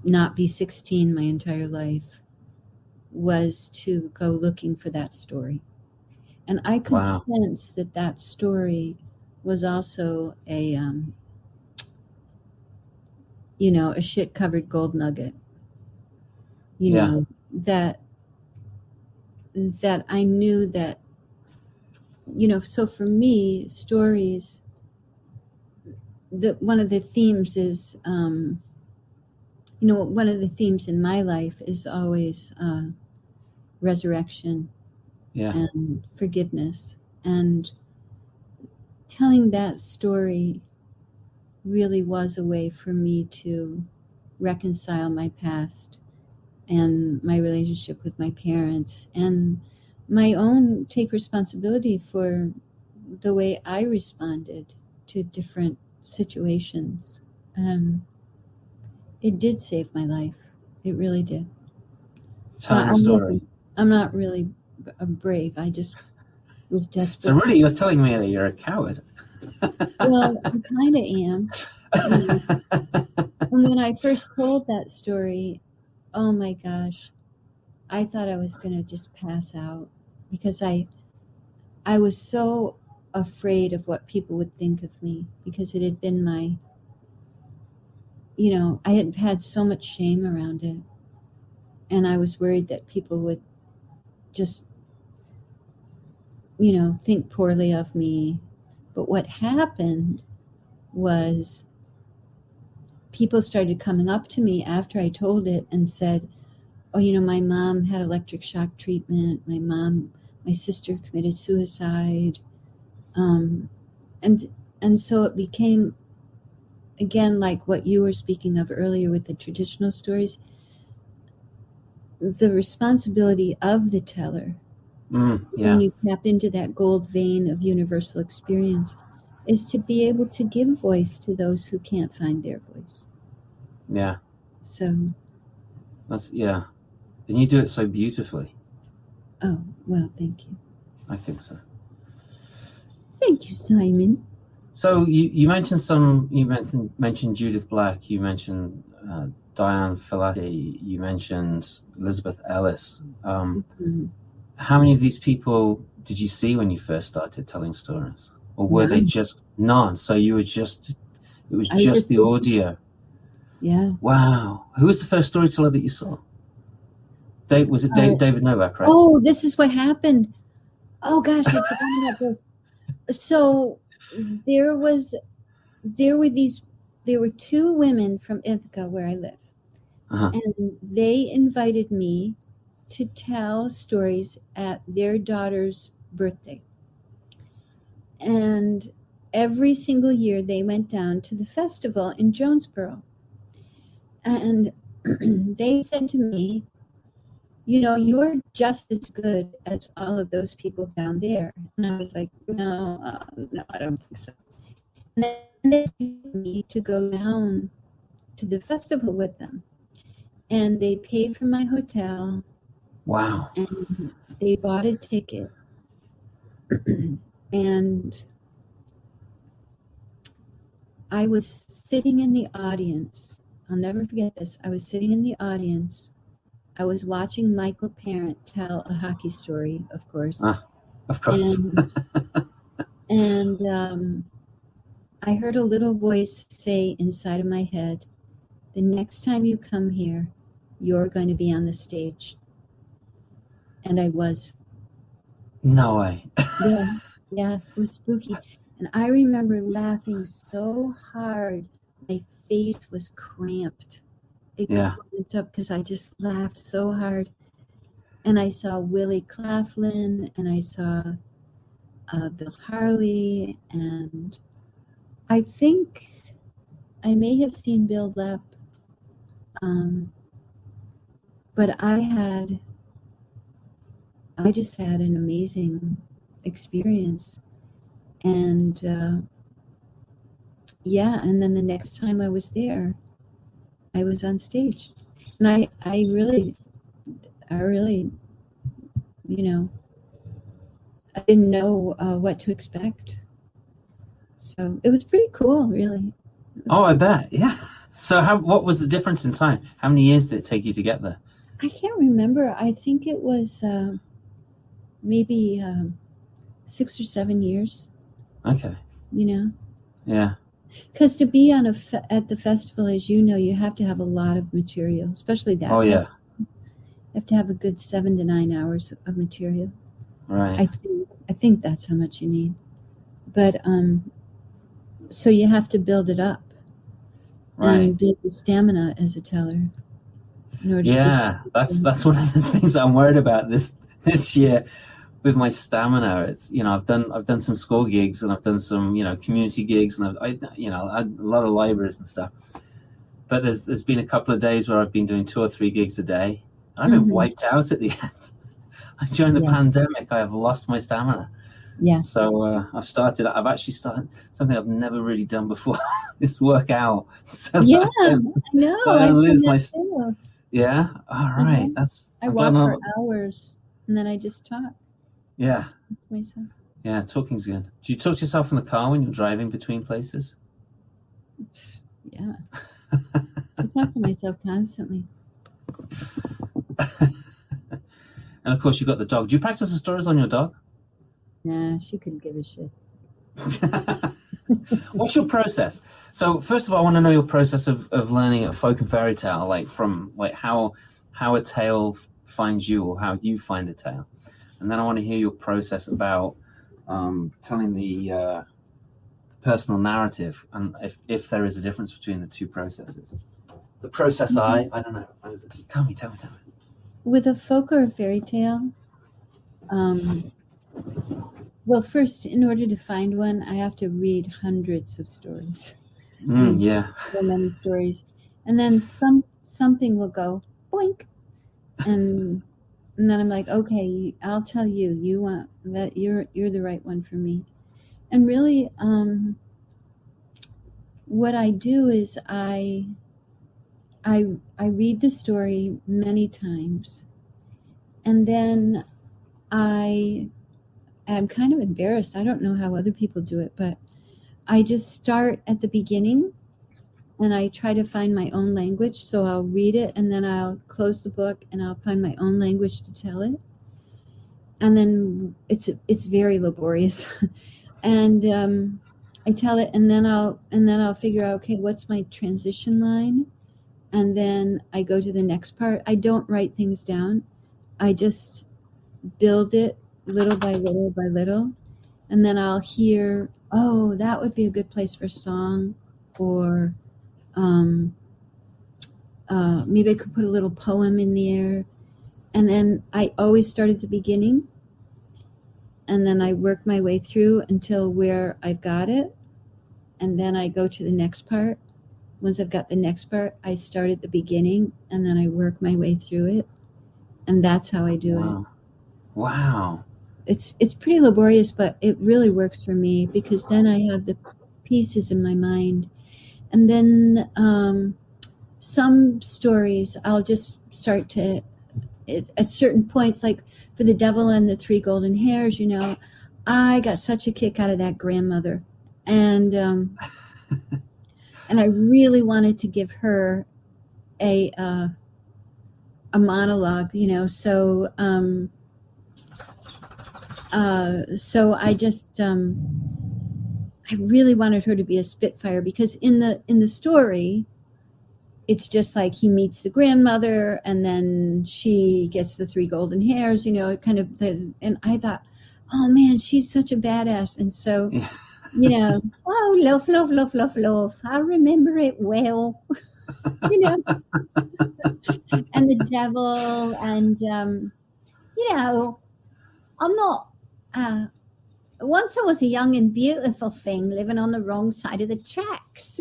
not be 16 my entire life was to go looking for that story. And I could sense that that story was also a, you know, a shit-covered gold nugget. You know, that I knew that, you know, so for me, stories, one of the themes is, you know, one of the themes in my life is always resurrection and forgiveness. And telling that story really was a way for me to reconcile my past and my relationship with my parents and my own take responsibility for the way I responded to different situations. And it did save my life. It really did. I'm not really brave. I just was desperate. So really, you're telling me that you're a coward? Well, I kind of am. And when I first told that story, oh my gosh, I thought I was going to just pass out because I was so afraid of what people would think of me, because it had been my, you know, I had had so much shame around it. And I was worried that people would just, you know, think poorly of me. But what happened was people started coming up to me after I told it and said, oh, you know, my mom had electric shock treatment. My sister committed suicide. And so it became, again, like what you were speaking of earlier with the traditional stories, the responsibility of the teller, when you tap into that gold vein of universal experience, is to be able to give voice to those who can't find their voice. Yeah. So. That's, and you do it so beautifully. Oh, well, thank you. I think so. Thank you, Simon. So you mentioned Judith Black, you mentioned Diane Filati, you mentioned Elizabeth Ellis. How many of these people did you see when you first started telling stories? Or were they just none? So it was just the audio. Yeah. Wow. Who was the first storyteller that you saw? Was it David Novak, right? Oh, this is what happened. Oh gosh, I forgot about this. So there were two women from Ithaca where I live. And they invited me to tell stories at their daughter's birthday. And every single year they went down to the festival in Jonesboro. And they said to me, you know, you're just as good as all of those people down there. And I was like, no, I don't think so. And then they invited me to go down to the festival with them. And they paid for my hotel. Wow. And they bought a ticket. And I was sitting in the audience. I'll never forget this. I was sitting in the audience. I was watching Michael Parent tell a hockey story, of course. Of course. And I heard a little voice say inside of my head, the next time you come here, you're going to be on the stage. And I was. No way. Yeah, it was spooky. And I remember laughing so hard, my face was cramped. It cramped up because I just laughed so hard. And I saw Willie Claflin, and I saw Bill Harley, and I think I may have seen Bill Lepp, but I just had an amazing experience. And and then the next time I was there, I was on stage. And I really, you know, I didn't know what to expect. So it was pretty cool, really. I bet. Yeah. So what was the difference in time? How many years did it take you to get there? I can't remember. I think it was maybe 6 or 7 years. Okay. You know? Yeah. Because to be on at the festival, as you know, you have to have a lot of material, especially that. Oh, yeah. Festival. You have to have a good 7 to 9 hours of material. Right. I think that's how much you need. But so you have to build it up. Right. And build your stamina as a teller. Yeah, that's one of the things I'm worried about this year with my stamina. It's, you know, I've done some school gigs, and I've done some, you know, community gigs, and I you know, I had a lot of libraries and stuff. But there's been a couple of days where I've been doing 2 or 3 gigs a day. I've been wiped out at the end. During the pandemic, I have lost my stamina. Yeah. So I've actually started something I've never really done before. Is work out. So yeah, I know. I don't lose my. Too. Yeah. All right. I walk for hours, and then I just talk. Yeah. Myself. Yeah, talking's good. Do you talk to yourself in the car when you're driving between places? Yeah. I talk to myself constantly. And of course, you've got the dog. Do you practice the stories on your dog? Nah, she couldn't give a shit. What's your process? So first of all, I want to know your process of learning a folk and fairy tale, like from like how a tale finds you, or how you find a tale. And then I want to hear your process about telling the personal narrative, and if there is a difference between the two processes. The process I don't know. Tell me. With a folk or a fairy tale, well, first, in order to find one, I have to read hundreds of stories. Yeah. So many stories. And then something will go boink. And then I'm like, okay, I'll tell you, you want that, you're the right one for me. And really, what I do is I read the story many times, and then I'm kind of embarrassed. I don't know how other people do it, but I just start at the beginning, and I try to find my own language. So I'll read it, and then I'll close the book, and I'll find my own language to tell it. And then it's very laborious, and I tell it, and then I'll figure out, okay, what's my transition line, and then I go to the next part. I don't write things down. I just build it little by little by little, and then I'll hear, oh, that would be a good place for song, or maybe I could put a little poem in there. And then I always start at the beginning, and then I work my way through until where I've got it, and then I go to the next part. Once I've got the next part, I start at the beginning, and then I work my way through it, and that's how I do it. Wow. It's pretty laborious, but it really works for me, because then I have the pieces in my mind. And then some stories I'll just start to, at certain points, like for The Devil and the Three Golden Hairs, you know, I got such a kick out of that grandmother. And and I really wanted to give her a monologue, so I just I really wanted her to be a Spitfire, because in the story, it's just like he meets the grandmother and then she gets the 3 golden hairs, kind of, and I thought, oh man, she's such a badass. And so, oh, love, love, love, love, love. I remember it well, and the devil. And, I'm not, once I was a young and beautiful thing living on the wrong side of the tracks.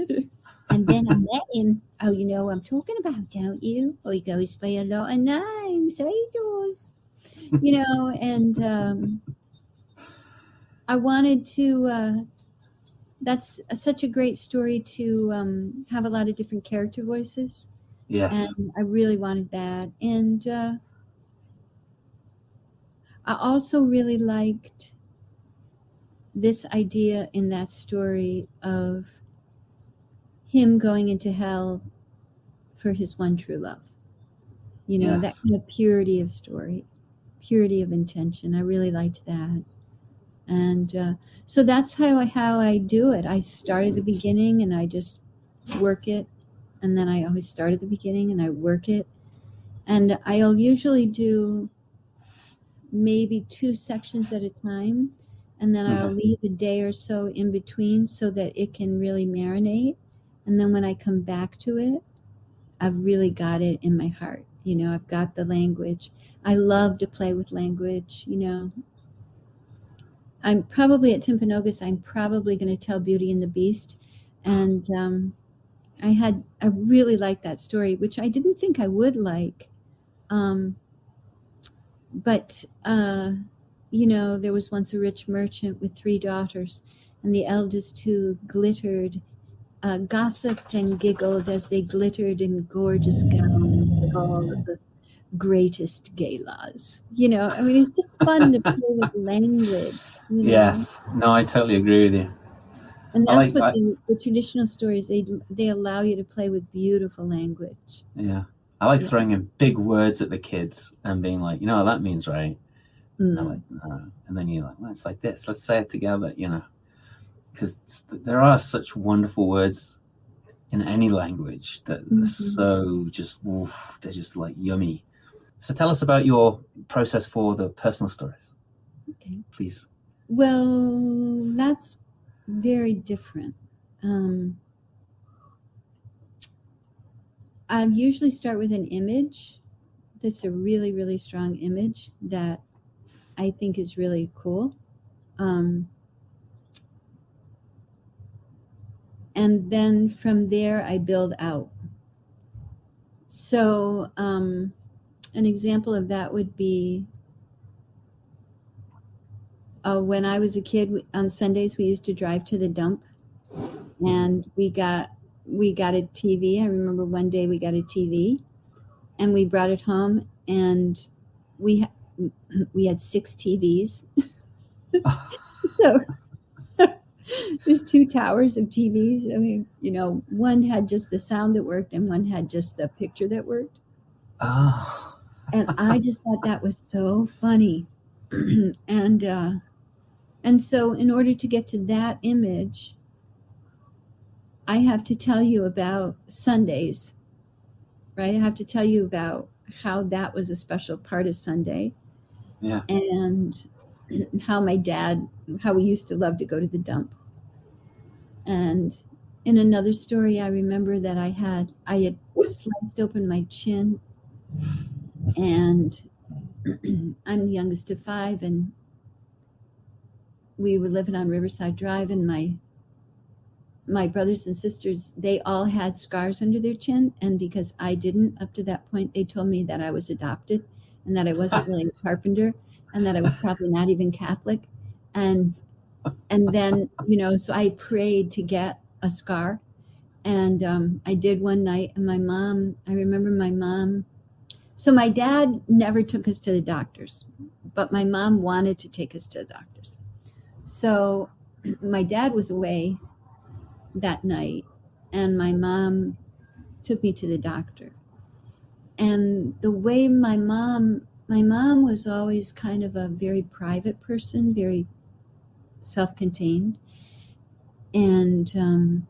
And then I met him. Oh, you know what I'm talking about, don't you? Oh, he goes by a lot of names. He does. And I wanted to, that's such a great story to have a lot of different character voices. Yes. And I really wanted that. And I also really liked this idea in that story of him going into hell for his one true love. Yes. That kind of purity of story, purity of intention. I really liked that. And so that's how I do it. I start at the beginning and I just work it. And then I always start at the beginning and I work it. And I'll usually do maybe 2 sections at a time. And then I'll leave a day or so in between so that it can really marinate. And then when I come back to it, I've really got it in my heart. I've got the language. I love to play with language. I'm probably at Timpanogos, I'm probably going to tell Beauty and the Beast. And I really liked that story, which I didn't think I would like. But there was once a rich merchant with 3 daughters, and the eldest 2 glittered, gossiped and giggled as they glittered in gorgeous gowns of all of the greatest galas. It's just fun to play with language. Yes. No, I totally agree with you. And that's the traditional stories, they allow you to play with beautiful language. Yeah. I like throwing in big words at the kids and being like, what that means, right? And I'm like, no. And then you're like, well, it's like this. Let's say it together, because there are such wonderful words in any language that are so just, they're just like yummy. So tell us about your process for the personal stories. Okay. Please. Well, that's very different. I usually start with an image that's a really, really strong image that I think is really cool. And then from there, I build out. So an example of that would be when I was a kid, on Sundays, we used to drive to the dump, and we got a TV. I remember one day we got a TV, and we brought it home, and we had 6 TVs. So there's 2 towers of TVs. I mean, one had just the sound that worked, and one had just the picture that worked. Oh. And I just thought that was so funny. And so in order to get to that image, I have to tell you about Sundays, right? I have to tell you about how that was a special part of Sunday. Yeah. And how we used to love to go to the dump. And in another story, I remember that I had sliced open my chin, and I'm the youngest of 5, and we were living on Riverside Drive, and my brothers and sisters, they all had scars under their chin, and because I didn't up to that point, they told me that I was adopted and that I wasn't really a carpenter and that I was probably not even Catholic. And then, so I prayed to get a scar, and I did one night, and I remember my mom, so my dad never took us to the doctors, but my mom wanted to take us to the doctors. So my dad was away that night, and my mom took me to the doctor. And the way my mom was always kind of a very private person, very self-contained. And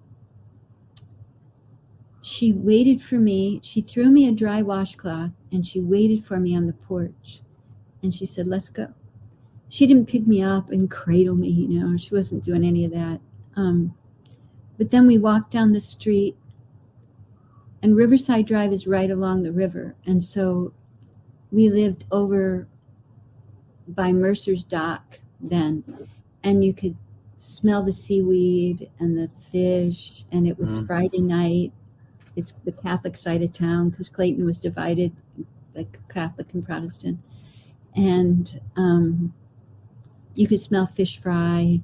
she waited for me. She threw me a dry washcloth and she waited for me on the porch. And she said, let's go. She didn't pick me up and cradle me, you know, she wasn't doing any of that. But then we walked down the street, and Riverside Drive is right along the river. And so we lived over by Mercer's Dock then, and you could smell the seaweed and the fish, and it was Friday night. It's the Catholic side of town because Clayton was divided, like Catholic and Protestant. And you could smell fish fry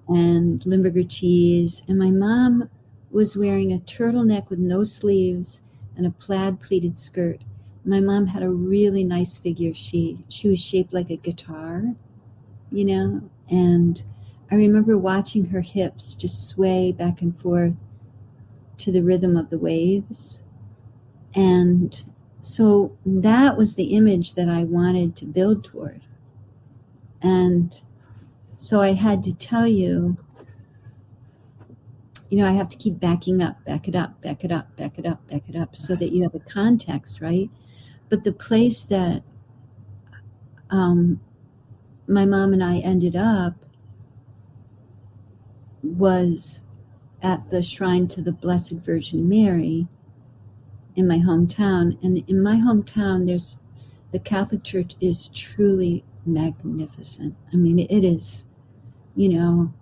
and Limburger cheese. And my mom was wearing a turtleneck with no sleeves and a plaid pleated skirt. My mom had a really nice figure. She was shaped like a guitar, you know, and I remember watching her hips just sway back and forth to the rhythm of the waves. And so that was the image that I wanted to build toward. And so I had to tell you, you know, I have to keep backing up, back it up, back it up, back it up, back it up, so that you have a context, right? But the place that my mom and I ended up was at the shrine to the Blessed Virgin Mary in my hometown. And in my hometown, the Catholic Church is truly magnificent. I mean, it is, you know,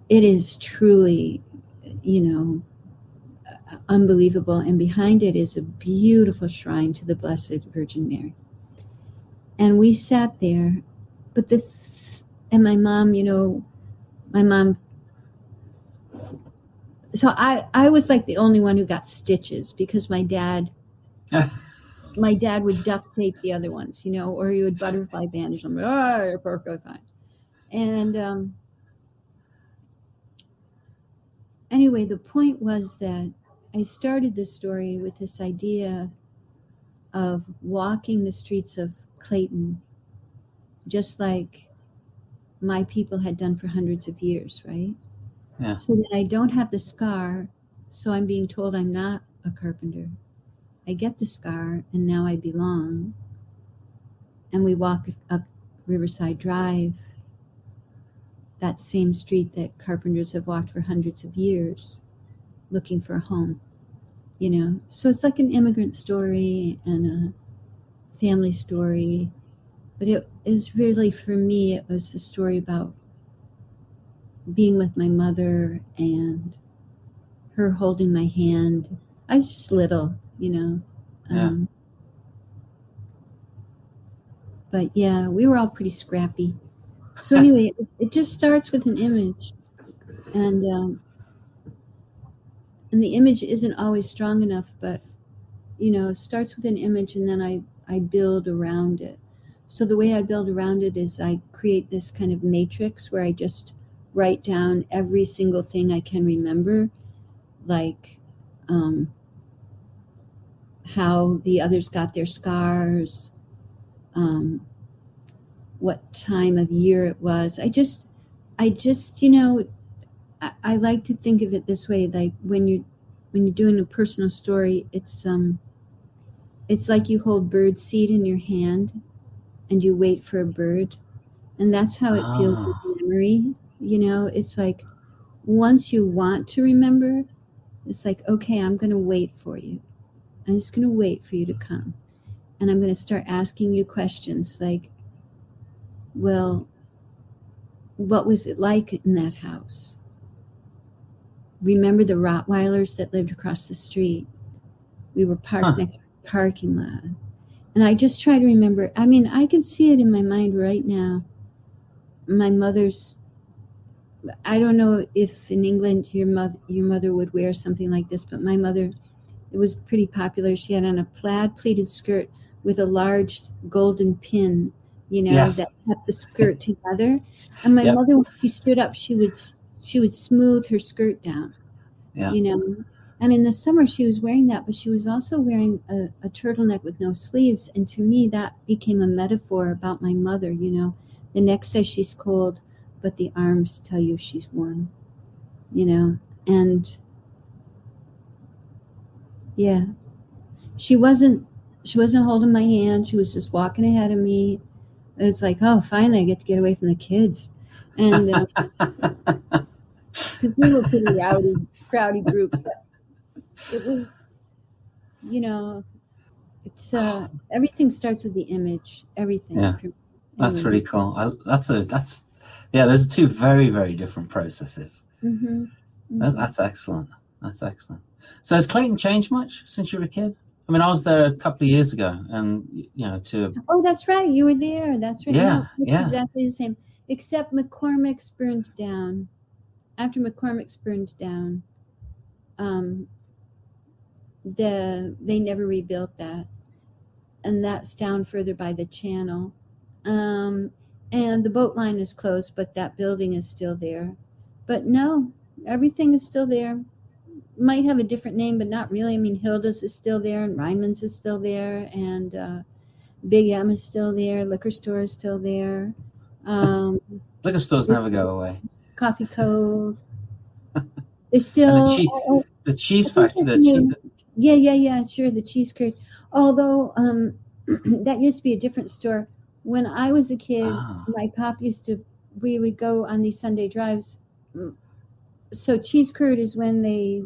it is truly, you know, unbelievable. And behind it is a beautiful shrine to the Blessed Virgin Mary. And we sat there, and my mom, you know, so I was like the only one who got stitches because my dad would duct tape the other ones, you know, or he would butterfly bandage them. Oh, you're perfectly fine. And anyway, the point was that I started this story with this idea of walking the streets of Clayton, just like my people had done for hundreds of years, right? Yeah. So that I don't have the scar, so I'm being told I'm not a carpenter. I get the scar, and now I belong. And we walk up Riverside Drive, that same street that carpenters have walked for hundreds of years, looking for a home, you know? So it's like an immigrant story and a family story. But it is really, for me, it was a story about being with my mother and her holding my hand. I was just little, you know. But yeah, we were all pretty scrappy. So anyway, it just starts with an image, and the image isn't always strong enough, but you know, it starts with an image, and then I build around it. So the way I build around it is I create this kind of matrix where I just write down every single thing I can remember, like how the others got their scars, what time of year it was. I just, you know, I like to think of it this way, like when you're doing a personal story, it's like you hold bird seed in your hand and you wait for a bird, and that's how it feels with memory. You know, it's like once you want to remember, it's like, okay, I'm going to wait for you. I'm just going to wait for you to come. And I'm going to start asking you questions like, well, what was it like in that house? Remember the Rottweilers that lived across the street? We were parked next to the parking lot. And I just try to remember. I mean, I can see it in my mind right now. My mother's, I don't know if in England your mother would wear something like this, but my mother, it was pretty popular. She had on a plaid pleated skirt with a large golden pin, you know, Yes. that kept the skirt together. And my mother, when she stood up, she would smooth her skirt down, you know. And in the summer, she was wearing that, but she was also wearing a turtleneck with no sleeves. And to me, that became a metaphor about my mother. The neck says she's cold, but the arms tell you she's warm. And yeah, she wasn't holding my hand. She was just walking ahead of me. It's like, oh, finally, I get to get away from the kids. And because we were a pretty rowdy group. But it was, it's everything starts with the image. Everything. Yeah, that's really cool. Those are two very, very different processes. Mm-hmm. Mm-hmm. That's excellent. That's excellent. So has Clayton changed much since you were a kid? I mean, I was there a couple of years ago, and Oh, that's right. You were there. That's right. Yeah, it's yeah. exactly the same, except McCormick's burned down. After McCormick's burned down, they never rebuilt that, and that's down further by the channel. And the boat line is closed, but that building is still there. But no, everything is still there. Might have a different name, but not really. I mean, Hilda's is still there, and Ryman's is still there, and Big M is still there. Liquor store is still there. Liquor stores never go away. Coffee Cove. There's still the cheese factory. Yeah, sure. The cheese curd. Although that used to be a different store. When I was a kid, my pop we would go on these Sunday drives. So cheese curd is when they,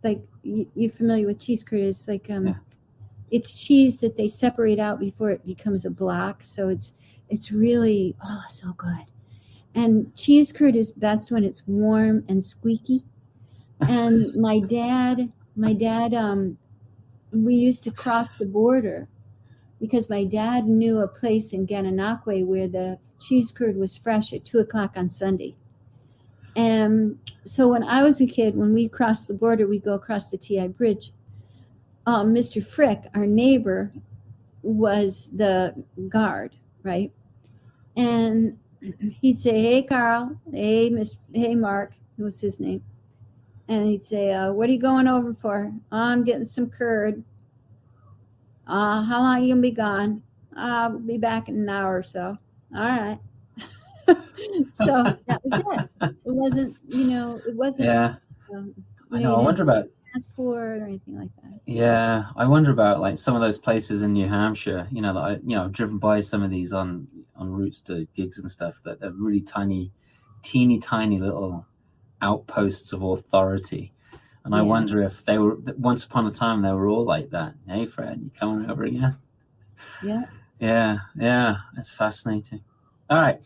like, you're familiar with cheese curd. It's like, it's cheese that they separate out before it becomes a block. So it's really, so good. And cheese curd is best when it's warm and squeaky. And my dad, we used to cross the border because my dad knew a place in Gananoque where the cheese curd was fresh at 2:00 on Sunday. And so when I was a kid, when we crossed the border, we'd go across the TI Bridge. Mr. Frick, our neighbor, was the guard, right? And he'd say, "Hey, Carl. Hey, hey, Mark." It was his name. And he'd say, "What are you going over for?" "I'm getting some curd." "How long are you going to be gone?" "I'll be back in an hour or so." "All right." So that was it. It wasn't, it wasn't. Yeah. I know. I wonder about passport or anything like that. Yeah, I wonder about like some of those places in New Hampshire. That I've driven by some of these on routes to gigs and stuff that are really teeny tiny little outposts of authority. And I wonder if they were once upon a time they were all like that. Hey, Fred, you coming over again? Yeah. Yeah. It's fascinating. All right.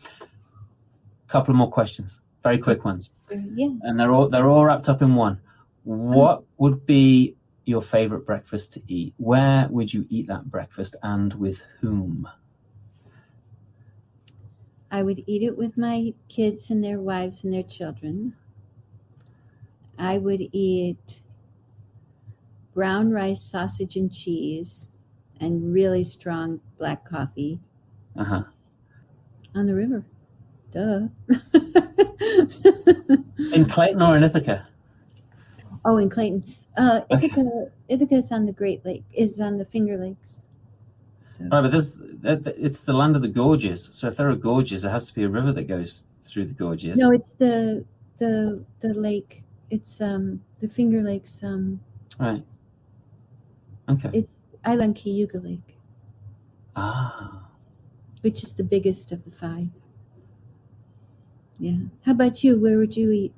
Couple of more questions, very quick ones. Yeah. And they're all wrapped up in one. What would be your favorite breakfast to eat? Where would you eat that breakfast and with whom? I would eat it with my kids and their wives and their children. I would eat brown rice, sausage, and cheese, and really strong black coffee on the river. Duh. In Clayton or in Ithaca? Oh, in Clayton. Ithaca is on the Great Lake, is on the Finger Lakes. So. Right, but it's the land of the gorges. So if there are gorges, there has to be a river that goes through the gorges. No, it's the lake. It's the Finger Lakes. Right. Okay. It's Island Cayuga Lake. Which is the biggest of the 5. Yeah. How about you? Where would you eat?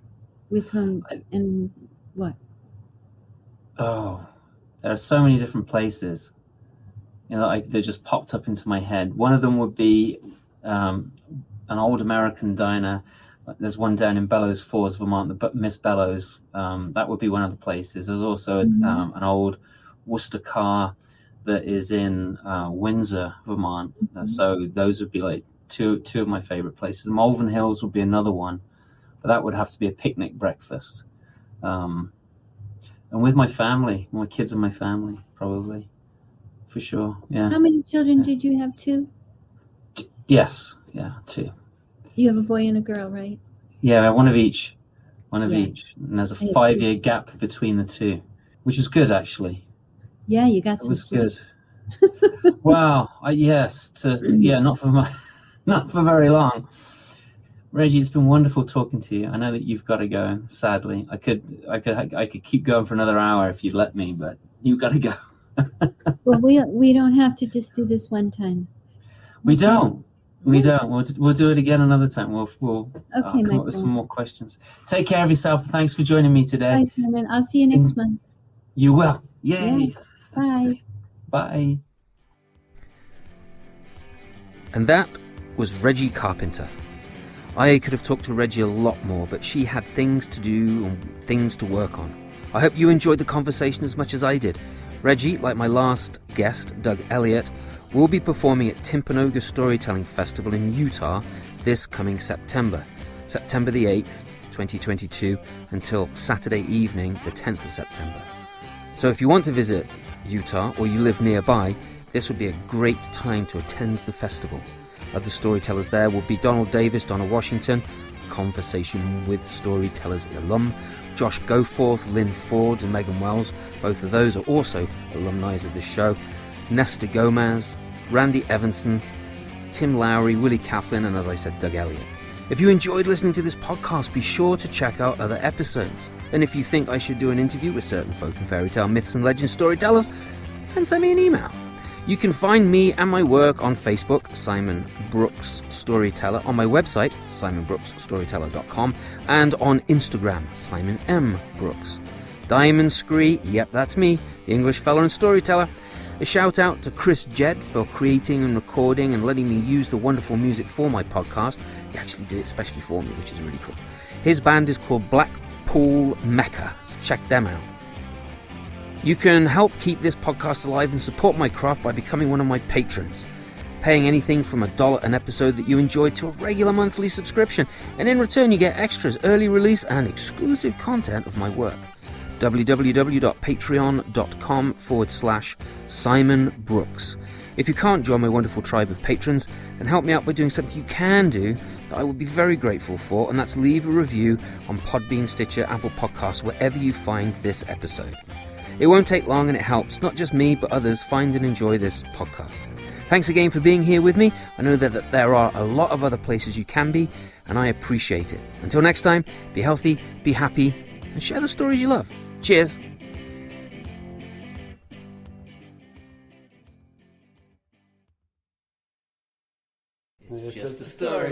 With whom and what? Oh, there are so many different places. They just popped up into my head. One of them would be an old American diner. There's one down in Bellows Falls, Vermont, the Miss Bellows. That would be one of the places. There's also an old Worcester car that is in Windsor, Vermont. So those would be like two of my favorite places. Malvern Hills would be another one, but that would have to be a picnic breakfast. And with my family, my kids and my family, probably, for sure. Yeah. How many children did you have? 2? Yes. Yeah, 2. You have a boy and a girl, right? Yeah, one of each. one of Yeah. each. And there's a I 5-year gap between the two, which is good, actually. Yeah, you got It some was sleep. good. Wow. Yes. Not for very long. Regi, it's been wonderful talking to you. I know that you've got to go. Sadly, I could keep going for another hour if you'd let me, but you've got to go. Well, we don't have to just do this one time. We don't. We'll do it again another time. We'll Okay, come up with some more questions. Take care of yourself. Thanks for joining me today. Bye, Simon. I'll see you next month. You will. Yay. Yeah. Bye. Bye. And that was Regi Carpenter. I could have talked to Regi a lot more, but she had things to do and things to work on. I hope you enjoyed the conversation as much as I did. Regi, like my last guest, Doug Elliott, will be performing at Timpanogos Storytelling Festival in Utah this coming September the 8th, 2022, until Saturday evening, the 10th of September. So if you want to visit Utah or you live nearby, this would be a great time to attend the festival. Other storytellers there will be Donald Davis, Donna Washington, Conversation with Storytellers alum, Josh Goforth, Lynn Ford and Megan Wells. Both of those are also alumni of this show. Nesta Gomez, Randy Evanson, Tim Lowry, Willie Kaplan, and as I said, Doug Elliott. If you enjoyed listening to this podcast, be sure to check out other episodes. And if you think I should do an interview with certain folk and fairy tale myths and legend storytellers, then send me an email. You can find me and my work on Facebook, Simon Brooks Storyteller, on my website, simonbrooksstoryteller.com, and on Instagram, Simon M. Brooks. Diamond Scree, yep, that's me, the English fella and storyteller. A shout out to Chris Jedd for creating and recording and letting me use the wonderful music for my podcast. He actually did it especially for me, which is really cool. His band is called Blackpool Mecca, so check them out. You can help keep this podcast alive and support my craft by becoming one of my patrons, paying anything from $1 an episode that you enjoy to a regular monthly subscription, and in return you get extras, early release and exclusive content of my work. www.patreon.com/Simon Brooks. If you can't join my wonderful tribe of patrons, then help me out by doing something you can do that I would be very grateful for, and that's leave a review on Podbean, Stitcher, Apple Podcasts, wherever you find this episode. It won't take long and it helps not just me but others find and enjoy this podcast. Thanks again for being here with me. I know that there are a lot of other places you can be, and I appreciate it. Until next time, be healthy, be happy, and share the stories you love. Cheers! It's just a story.